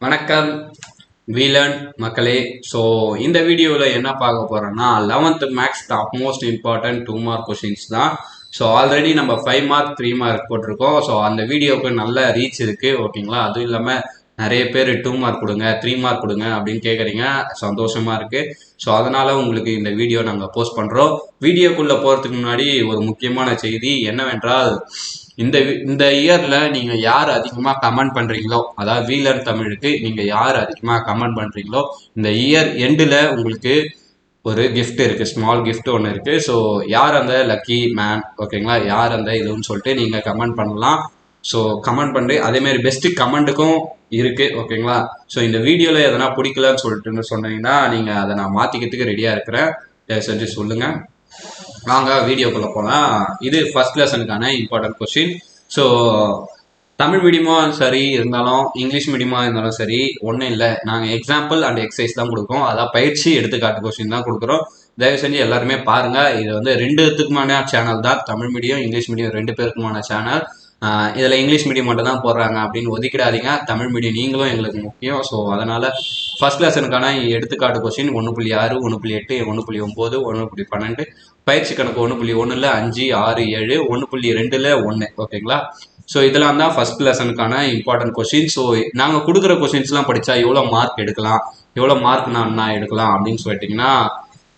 வணக்கம் வீலன் மக்களே. ஸோ இந்த வீடியோவில் என்ன பார்க்க போகிறோன்னா 11th maths top most important 2 mark questions தான். ஸோ ஆல்ரெடி நம்ம 5 மார்க் 3 மார்க் போட்டிருக்கோம். ஸோ அந்த வீடியோவுக்கு நல்ல ரீச் இருக்குது, ஓகேங்களா. அதுவும் இல்லாமல் நிறைய பேர் 2 மார்க் கொடுங்க 3 மார்க் கொடுங்க அப்படின்னு கேட்குறீங்க, சந்தோஷமாக இருக்குது. ஸோ அதனால் உங்களுக்கு இந்த வீடியோ நாங்கள் போஸ்ட் பண்ணுறோம். வீடியோக்குள்ளே போகிறதுக்கு முன்னாடி ஒரு முக்கியமான செய்தி என்னவென்றால், இந்த இயர்ல நீங்க யார் அதிகமா கமெண்ட் பண்றீங்களோ, அதாவது வீலர் தமிழுக்கு நீங்க யார் அதிகமா கமெண்ட் பண்றீங்களோ, இந்த இயர் எண்டில் உங்களுக்கு ஒரு கிஃப்ட் இருக்கு, ஸ்மால் கிஃப்ட் ஒன்று இருக்கு. ஸோ யார் அந்த லக்கி மேன், ஓகேங்களா, யார் அந்த இதுன்னு சொல்லிட்டு நீங்க கமெண்ட் பண்ணலாம். ஸோ கமெண்ட் பண்ணி அதேமாதிரி பெஸ்ட் கமெண்ட்டுக்கும் இருக்கு, ஓகேங்களா. ஸோ இந்த வீடியோவில் எதனா பிடிக்கலன்னு சொல்லிட்டு சொன்னீங்கன்னா நீங்கள் அதை நான் மாற்றிக்கிறதுக்கு ரெடியாக இருக்கிறேன், செஞ்சு சொல்லுங்க. வாங்க வீடியோக்குள்ள போகலாம். இது ஃபர்ஸ்ட் லெசனுக்கான இம்பார்ட்டன்ட் கொஸ்டின். ஸோ தமிழ் மீடியமாக சரி இருந்தாலும் இங்கிலீஷ் மீடியமாக இருந்தாலும் சரி, ஒன்றும் இல்லை, நாங்கள் எக்ஸாம்பிள் அண்ட் எக்ஸசைஸ் தான் கொடுப்போம். அதான் பயிற்சி எடுத்துக்காட்டு கொஸ்டின் தான் கொடுக்குறோம். தயவு செஞ்சு எல்லாருமே பாருங்கள். இது வந்து 2த்துக்குமான சேனல் தான், தமிழ் மீடியம் இங்கிலீஷ் மீடியம் 2 பேருக்குமான சேனல். இதில் இங்கிலீஷ் மீடியம் மட்டும் தான் போடுறாங்க அப்படின்னு ஒதுக்கிடாதீங்க. தமிழ் மீடியம் நீங்களும் எங்களுக்கு முக்கியம். ஸோ அதனால் ஃபர்ஸ்ட் லெசனுக்கான எடுத்துக்காட்டு கொஸ்டின் 1.6, 1.8, 1.9, 1.12, பயிற்சி கணக்கு 1.1ல் 5, 6, 7, 1.2ல் 1, ஓகேங்களா. ஸோ இதெல்லாம் தான் ஃபர்ஸ்ட் லெசனுக்கான இம்பார்ட்டன்ட் கொஸ்டின். ஸோ நாங்கள் கொடுக்குற கொஸ்டின்ஸ்லாம் படித்தா எவ்வளோ மார்க் எடுக்கலாம், எவ்வளோ மார்க் நான் எடுக்கலாம் அப்படின்னு சொல்லிட்டிங்கன்னா,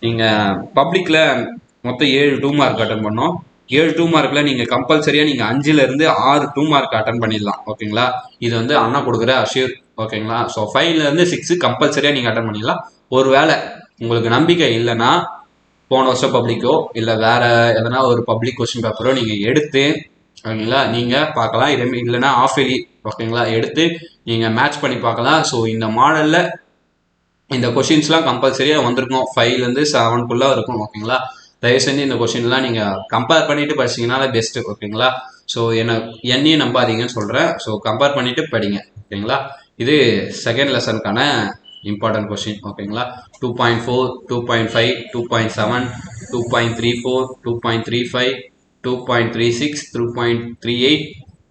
நீங்கள் பப்ளிக்கில் மொத்தம் 7 2 மார்க் அட்டன் பண்ணோம். 7 2 மார்க்கில் நீங்கள் கம்பல்சரியாக நீங்கள் 5லேருந்து 6 2 மார்க் அட்டன் பண்ணிடலாம், ஓகேங்களா. இது வந்து அண்ணா கொடுக்குற அஷ்யூர், ஓகேங்களா. ஸோ 5லேருந்து 6 கம்பல்சரியாக நீங்கள் அட்டன் பண்ணிடலாம். ஒரு வேளை உங்களுக்கு நம்பிக்கை இல்லைன்னா போன வருஷம் பப்ளிக்கோ இல்லை வேற எதனா ஒரு பப்ளிக் கொஸ்டின் பேப்பரோ நீங்கள் எடுத்து, ஓகேங்களா, நீங்கள் பார்க்கலாம். இதே இல்லைன்னா ஆஃப் இயர்லி, ஓகேங்களா, எடுத்து நீங்கள் மேட்ச் பண்ணி பார்க்கலாம். ஸோ இந்த மாடலில் இந்த கொஷின்ஸ்லாம் கம்பல்சரியாக வந்திருக்கும், 5லேருந்து 7க்குள்ளே இருக்கும், ஓகேங்களா. தயவு செஞ்சு இந்த கொஷின்லாம் நீங்கள் கம்பேர் பண்ணிட்டு படிச்சிங்கனால பெஸ்ட்டு, ஓகேங்களா. ஸோ என்னையும் நம்பாதீங்கன்னு சொல்கிறேன். ஸோ கம்பேர் பண்ணிட்டு படிங்க, ஓகேங்களா. இது செகண்ட் லெசனுக்கான இம்பார்ட்டன்ட் கொஸ்டின், ஓகேங்களா. 2.4, 2.5, 2.7, 2.34, 2.35, 2.36, 2.38,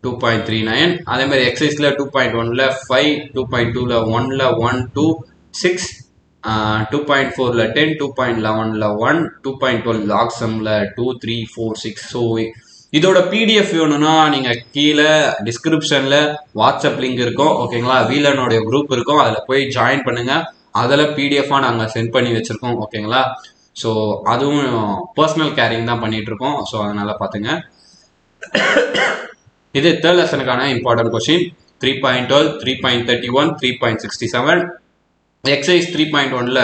2.39. அதே மாதிரி எக்ஸசைஸில் 2.1ல் 5, 2.2ல் 1ல் 1, 2, 6, 2.4ல் 10, 2.11ல் 1, 2.12 லாக் சம்மில் 2, 3, 4, 6. ஸோ இதோட பிடிஎஃப் வேணும்னா நீங்கள் கீழே டிஸ்கிரிப்ஷனில் வாட்ஸ்அப் லிங்க் இருக்கும், ஓகேங்களா. வீலனுடைய குரூப் இருக்கும், அதில் போய் ஜாயின் பண்ணுங்கள். அதில் பிடிஎஃபாக நாங்கள் சென்ட் பண்ணி வச்சுருக்கோம், ஓகேங்களா. ஸோ அதுவும் பர்சனல் கேரிங் தான் பண்ணிகிட்ருக்கோம். ஸோ அதனால் பார்த்துங்க. இது தேர்ட் லெசனுக்கான இம்பார்ட்டன்ட் கொஸ்டின். 3.12, 3.31, 3.67. எக்ஸசைஸ் 3.1ல்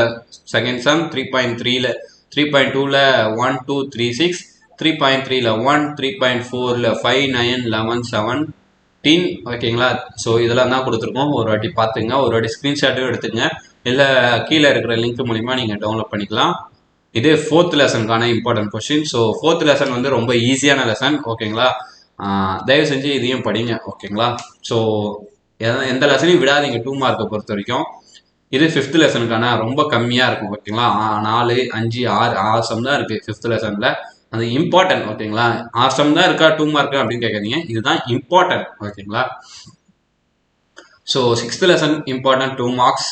செகண்ட் சம், 3.3ல் 3.2ல் 1, 2, 3, 6, 3.3ல் 1, 3.4ல் 5, 9, 11, 17, ஓகேங்களா. ஸோ இதெல்லாம் தான் கொடுத்துருக்கோம். ஒரு வாட்டி பார்த்துங்க, ஒரு வாட்டி ஸ்க்ரீன்ஷாட்டும் எடுத்துங்க, இல்லை கீழே இருக்கிற லிங்க் மூலிமா நீங்கள் டவுன்லோட் பண்ணிக்கலாம். இது ஃபோர்த் லெசனுக்கான important question. So fourth lesson வந்து ரொம்ப ஈஸியான லெசன், ஓகேங்களா. தயவு செஞ்சு இதையும் படிங்க, ஓகேங்களா. ஸோ எந்த லெசனையும் விடாதீங்க 2 மார்க்கை பொறுத்த வரைக்கும். இது ஃபிஃப்த் லெசனுக்கான ரொம்ப கம்மியாக இருக்கும், ஓகேங்களா. 4, 5, 6 சம் தான் இருக்குது ஃபிஃப்த் லெசனில். அது இம்பார்ட்டன்ட், ஓகேங்களா. 6 சம் தான் இருக்கா 2 மார்க்கு அப்படின்னு கேட்காதீங்க, இதுதான் இம்பார்ட்டன்ட், ஓகேங்களா. So sixth lesson important 2 marks.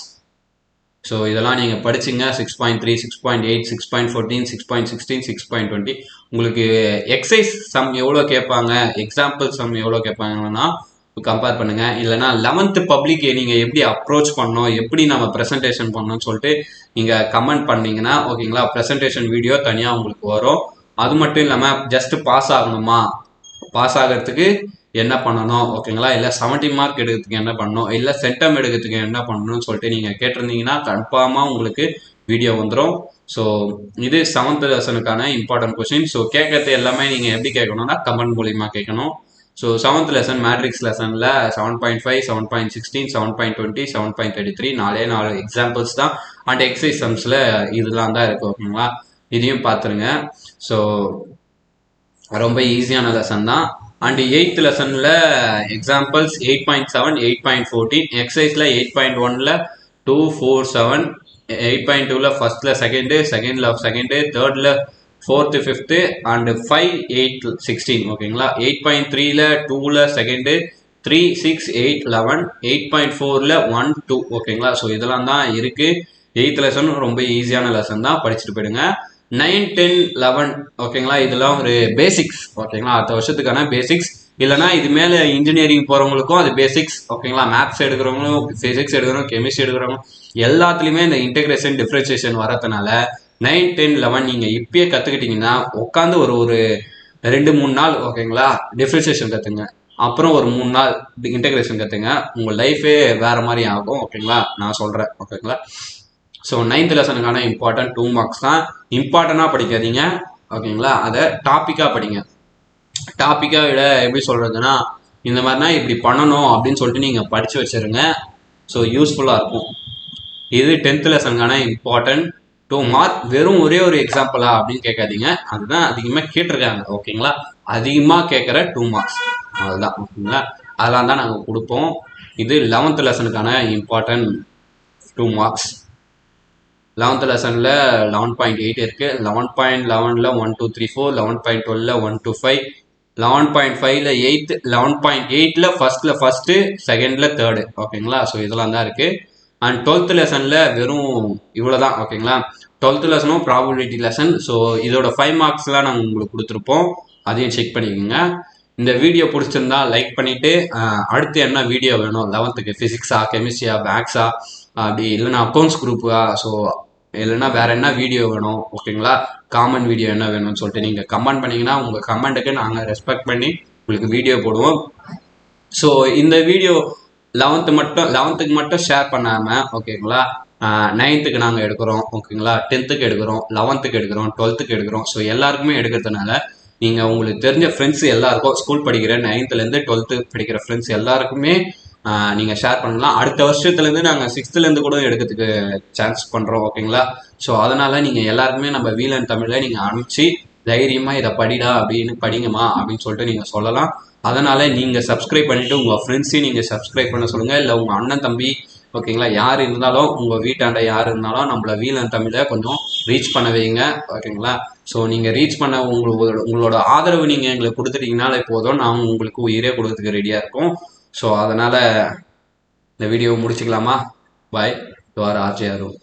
So இதெல்லாம் நீங்கள் படிச்சிங்க. 6.3, 6.8, 6.14, 6.16, 6.20. உங்களுக்கு எக்ஸசைஸ் சம் எவ்வளோ கேட்பாங்க, எக்ஸாம்பிள் சம் எவ்வளோ கேட்பாங்கன்னா கம்பேர் பண்ணுங்கள். இல்லைனா 11th பப்ளிக் நீங்கள் எப்படி அப்ரோச் பண்ணணும், எப்படி நம்ம ப்ரெசன்டேஷன் பண்ணணும்னு சொல்லிட்டு நீங்கள் கமெண்ட் பண்ணிங்கன்னா, ஓகேங்களா, ப்ரெசன்டேஷன் வீடியோ தனியாக உங்களுக்கு வரும். அது மட்டும் இல்லாமல் ஜஸ்ட் பாஸ் ஆகணுமா, பாஸ் ஆகிறதுக்கு என்ன பண்ணணும், ஓகேங்களா, இல்லை 70 மார்க் எடுக்கிறதுக்கு என்ன பண்ணணும், இல்லை சென்டம் எடுக்கிறதுக்கு என்ன பண்ணணும்னு சொல்லிட்டு நீங்கள் கேட்டிருந்தீங்கன்னா கன்ஃபார்மாக உங்களுக்கு வீடியோ வந்துடும். ஸோ இது 7th லெசனுக்கான இம்பார்ட்டன்ட் கொஸ்டின். ஸோ கேட்கறது எல்லாமே நீங்கள் எப்படி கேட்கணும்னா கமெண்ட் மூலிமா கேட்கணும். ஸோ 7th லெசன் மேட்ரிக்ஸ் லெசனில் 7.5, 7.16, 7.20, 7.33 4 எக்ஸாம்பிள்ஸ் தான். அண்ட் எக்ஸசைஸ் சம்ஸில் இதெல்லாம் தான் இருக்குது, ஓகேங்களா. இதையும் பார்த்துருங்க. ஸோ ரொம்ப ஈஸியான லெசன் தான். அண்ட் 8th லெசனில் எக்ஸாம்பிள்ஸ் 8.7, 8.14, எக்ஸசைஸில் 8.1ல் 2, 4, 7, 8.2ல் ஃபர்ஸ்ட்டில் செகண்டில் செகண்டு, தேர்டில் 4th, 5th, அண்ட் 5, 8, 16, ஓகேங்களா. 8.3ல் 2ல் செகண்டு, 3, 6, 8, 11, 8.4ல் 1, 2 ஓகேங்களா. ஸோ இதெல்லாம் தான் இருக்குது. 8th லெசன் ரொம்ப ஈஸியான லெசன் தான், படிச்சுட்டு போயிடுங்க. 9, 10, 11 ஓகேங்களா, இதெல்லாம் ஒரு பேசிக்ஸ் ஓகேங்களா, அடுத்த வருஷத்துக்கான பேசிக்ஸ். இல்லைனா இது மேலே இன்ஜினியரிங் போகிறவங்களுக்கும் அது பேசிக்ஸ் ஓகேங்களா. மேத்ஸ் எடுக்கிறவங்களும், ஃபிசிக்ஸ் எடுக்கிறவங்க, கெமிஸ்ட்ரி எடுக்கிறவங்க எல்லாத்துலேயுமே இந்த இன்டெகிரேஷன் டிஃப்ரென்சியேஷன் வரதுனால 9, 10, 11 நீங்கள் இப்பயே கற்றுக்கிட்டீங்கன்னா உட்காந்து ஒரு 2-3 நாள் ஓகேங்களா டிஃப்ரென்சியேஷன் கற்றுங்க. அப்புறம் ஒரு 3 நாள் இன்டெகிரேஷன் கற்றுங்க. உங்கள் லைஃபே வேறு மாதிரி ஆகும் ஓகேங்களா, நான் சொல்கிறேன் ஓகேங்களா. ஸோ 9th லெசனுக்கான இம்பார்ட்டன்ட் 2 மார்க்ஸ் தான். இம்பார்ட்டண்டாக படிக்காதீங்க ஓகேங்களா, அதை டாப்பிக்காக படிங்க. டாப்பிக்காக விட எப்படி சொல்கிறதுன்னா, இந்த மாதிரினா இப்படி பண்ணணும் அப்படின்னு சொல்லிட்டு நீங்கள் படித்து வச்சுருங்க. ஸோ யூஸ்ஃபுல்லாக இருக்கும். இது 10th லெசனுக்கான இம்பார்ட்டன்ட் 2 மார்க். வெறும் ஒரே ஒரு எக்ஸாம்பிளா அப்படின்னு கேட்காதீங்க, அதுதான் அதிகமாக கேட்டிருக்காங்க ஓகேங்களா. அதிகமாக கேட்குற 2 மார்க்ஸ் அதுதான் ஓகேங்களா, அதெல்லாம் தான் நாங்கள் கொடுப்போம். இது 11th லெசனுக்கான இம்பார்ட்டன்ட் 2 மார்க்ஸ். 11th லெசனில் 11.8 இருக்குது. 11.11ல் 1, 2, 3, 4. 11.12ல் 1, 2, 5. 11.5ல் 8. 11.8ல் ஃபஸ்ட்டு, செகண்டில் தேர்டு ஓகேங்களா. ஸோ இதெல்லாம் தான் இருக்குது. அண்ட் 12th லெசனில் வெறும் இவ்வளோ தான் ஓகேங்களா. 12th லெசனும் probability lesson. ஸோ இதோட 5 மார்க்ஸ்லாம் நாங்கள் உங்களுக்கு கொடுத்துருப்போம், அதையும் செக் பண்ணிக்கோங்க. இந்த வீடியோ பிடிச்சிருந்தா லைக் பண்ணிவிட்டு, அடுத்து என்ன வீடியோ வேணும் 11th ஃபிசிக்ஸா, கெமிஸ்ட்ரியா, மேக்ஸா, அப்படி இல்லைன்னா அக்கௌண்ட்ஸ் குரூப்பா, ஸோ இல்லைன்னா வேறு என்ன வீடியோ வேணும் ஓகேங்களா, காமன் வீடியோ என்ன வேணும்னு சொல்லிட்டு நீங்கள் கமெண்ட் பண்ணிங்கன்னா உங்கள் கமெண்ட்டுக்கு நாங்கள் ரெஸ்பெக்ட் பண்ணி உங்களுக்கு வீடியோ போடுவோம். ஸோ இந்த வீடியோ 11th மட்டும் ஷேர் பண்ணாமல் ஓகேங்களா, 9th நாங்கள் எடுக்கிறோம் ஓகேங்களா, 10th எடுக்கிறோம், 11th எடுக்கிறோம், 12th எடுக்கிறோம். ஸோ எல்லாருக்குமே எடுக்கிறதுனால நீங்கள் உங்களுக்கு தெரிஞ்ச ஃப்ரெண்ட்ஸ் எல்லாருக்கும், ஸ்கூல் படிக்கிற 9th-லேருந்து 12th படிக்கிற ஃப்ரெண்ட்ஸ் எல்லாருக்குமே நீங்கள் ஷேர் பண்ணலாம். அடுத்த வருஷத்துலேருந்து நாங்கள் 6th-லேருந்து கூட எடுக்கிறதுக்கு சான்ஸ் பண்ணுறோம் ஓகேங்களா. ஸோ அதனால் நீங்கள் எல்லாருக்குமே நம்ம வீலன் தமிழில் நீங்கள் அனுப்பிச்சு தைரியமாக இதை படிடா அப்படின்னு, படிங்கம்மா அப்படின்னு சொல்லிட்டு நீங்கள் சொல்லலாம். அதனால் நீங்கள் சப்ஸ்கிரைப் பண்ணிவிட்டு உங்கள் ஃப்ரெண்ட்ஸையும் நீங்கள் சப்ஸ்கிரைப் பண்ண சொல்லுங்கள். இல்லை உங்கள் அண்ணன் தம்பி ஓகேங்களா, யார் இருந்தாலும், உங்கள் வீட்டாண்ட யார் இருந்தாலும் நம்மளை வீலன் தமிழை கொஞ்சம் ரீச் பண்ண வைங்க ஓகேங்களா. ஸோ நீங்கள் ரீச் பண்ண உங்களோட ஆதரவு நீங்கள் எங்களுக்கு கொடுத்துட்டீங்கனாலே போதும், நான் உங்களுக்கு உயிரே கொடுக்கறதுக்கு ரெடியாக இருக்கும். ஸோ அதனால் இந்த வீடியோவை முடிச்சுக்கலாமா. பாய், டு ஆர் ஆர்ஜே அருண்.